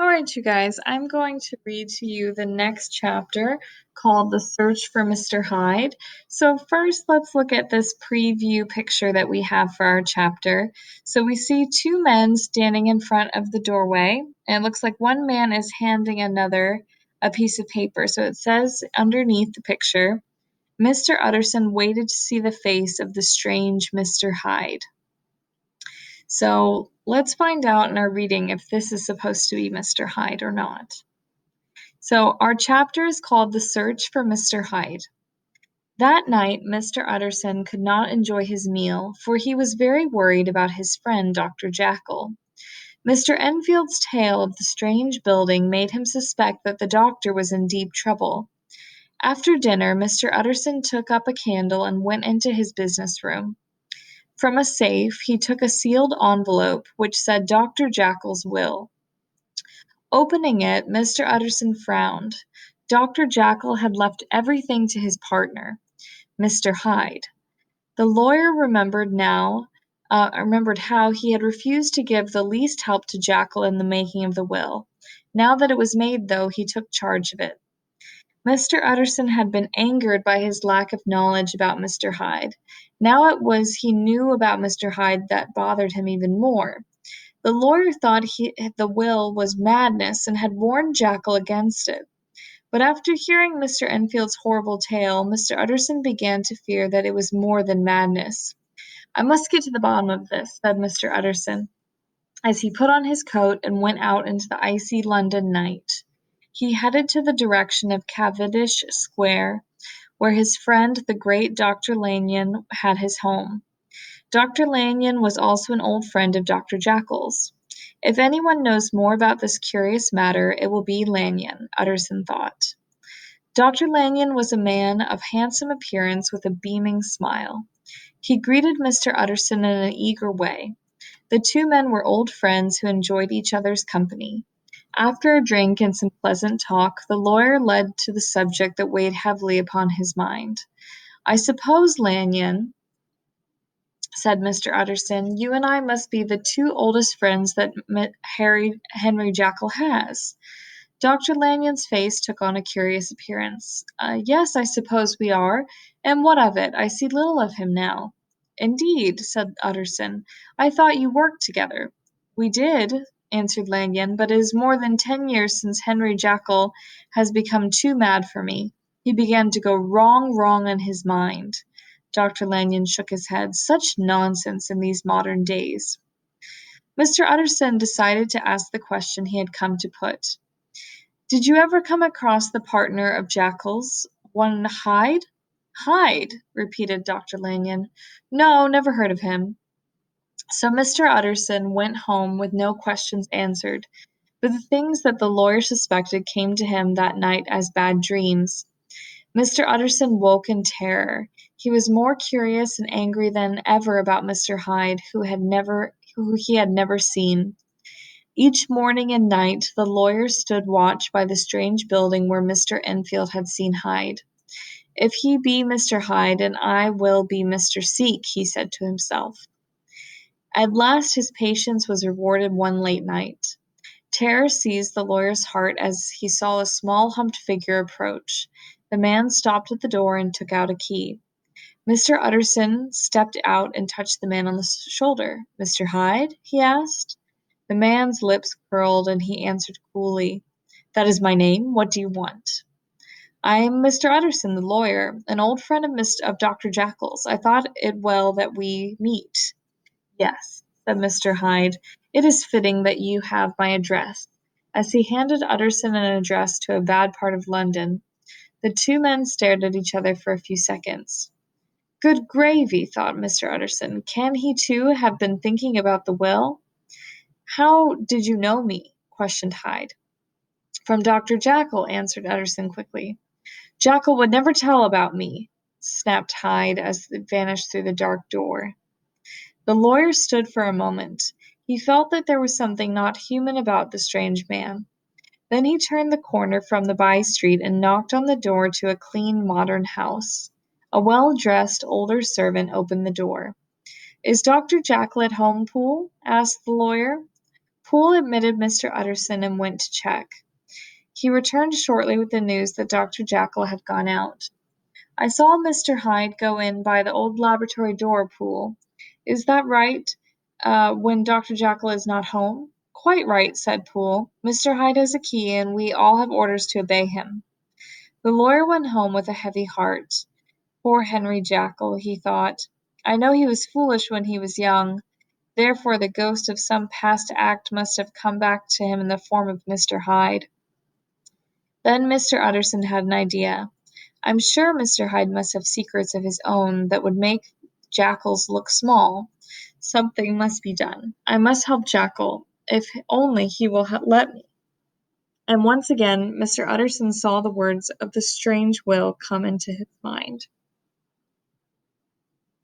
All right, you guys, I'm going to read to you the next chapter called The Search for Mr. Hyde. So, first, let's look at this preview picture that we have for our chapter. So, we see two men standing in front of the doorway, and it looks like one man is handing another a piece of paper. So, it says underneath the picture, Mr. Utterson waited to see the face of the strange Mr. Hyde. So let's find out in our reading if this is supposed to be Mr. Hyde or not. So our chapter is called The Search for Mr. Hyde. That night, Mr. Utterson could not enjoy his meal, for he was very worried about his friend, Dr. Jackal. Mr. Enfield's tale of the strange building made him suspect that the doctor was in deep trouble. After dinner, Mr. Utterson took up a candle and went into his business room. From a safe, he took a sealed envelope which said Dr. Jackal's will. Opening it, Mr. Utterson frowned. Dr. Jackal had left everything to his partner, Mr. Hyde. The lawyer remembered how he had refused to give the least help to Jackal in the making of the will. Now that it was made, though, he took charge of it. Mr. Utterson had been angered by his lack of knowledge about Mr. Hyde. Now it was he knew about Mr. Hyde that bothered him even more. The lawyer thought the will was madness and had warned Jackal against it. But after hearing Mr. Enfield's horrible tale, Mr. Utterson began to fear that it was more than madness. "I must get to the bottom of this," said Mr. Utterson, as he put on his coat and went out into the icy London night. He headed to the direction of Cavendish Square, where his friend, the great Dr. Lanyon, had his home. Dr. Lanyon was also an old friend of Dr. Jackal's. If anyone knows more about this curious matter, it will be Lanyon, Utterson thought. Dr. Lanyon was a man of handsome appearance with a beaming smile. He greeted Mr. Utterson in an eager way. The two men were old friends who enjoyed each other's company. After a drink and some pleasant talk, the lawyer led to the subject that weighed heavily upon his mind. "I suppose, Lanyon," said Mr. Utterson, "you and I must be the two oldest friends that Henry Jackal has." Dr. Lanyon's face took on a curious appearance. "Yes, I suppose we are. And what of it? I see little of him now." "Indeed," said Utterson. "I thought you worked together." "We did," answered Lanyon, "but it is more than 10 years since Henry Jackal has become too mad for me. He began to go wrong in his mind." Dr. Lanyon shook his head. "Such nonsense in these modern days." Mr. Utterson decided to ask the question he had come to put. "Did you ever come across the partner of Jackal's, one Hyde?" "Hyde?" repeated Dr. Lanyon. "No, never heard of him." So Mr. Utterson went home with no questions answered, but the things that the lawyer suspected came to him that night as bad dreams. Mr. Utterson woke in terror. He was more curious and angry than ever about Mr. Hyde, who he had never seen. Each morning and night the lawyer stood watch by the strange building where Mr. Enfield had seen Hyde. "If he be Mr. Hyde, and I will be Mr. Seek," he said to himself. At last his patience was rewarded one late night. Terror seized the lawyer's heart as he saw a small humped figure approach. The man stopped at the door and took out a key. Mr. Utterson stepped out and touched the man on the shoulder. "Mr. Hyde?" he asked. The man's lips curled, and he answered coolly, "That is my name. What do you want?" "I am Mr. Utterson, the lawyer, an old friend of Dr. Jackal's. I thought it well that we meet." "Yes," said Mr. Hyde, "it is fitting that you have my address," as he handed Utterson an address to a bad part of London. The two men stared at each other for a few seconds. "Good gravy," thought Mr. Utterson. "Can he, too, have been thinking about the will?" "How did you know me?" questioned Hyde. "From Dr. Jackal," answered Utterson quickly. "Jackal would never tell about me," snapped Hyde as it vanished through the dark door. The lawyer stood for a moment. He felt that there was something not human about the strange man. Then he turned the corner from the by-street and knocked on the door to a clean, modern house. A well-dressed, older servant opened the door. "Is Dr. Jackal at home, Poole?" asked the lawyer. Poole admitted Mr. Utterson and went to check. He returned shortly with the news that Dr. Jekyll had gone out. "I saw Mr. Hyde go in by the old laboratory door, Poole. Is that right, when Dr. Jekyll is not home?" "Quite right," said Poole. "Mr. Hyde has a key, and we all have orders to obey him." The lawyer went home with a heavy heart. "Poor Henry Jekyll," he thought. "I know he was foolish when he was young. Therefore the ghost of some past act must have come back to him in the form of Mr. Hyde." Then Mr. Utterson had an idea. "I'm sure Mr. Hyde must have secrets of his own that would make Jekyll's look small. Something must be done. I must help Jekyll, if only he will let me." And once again Mr. Utterson saw the words of the strange will come into his mind.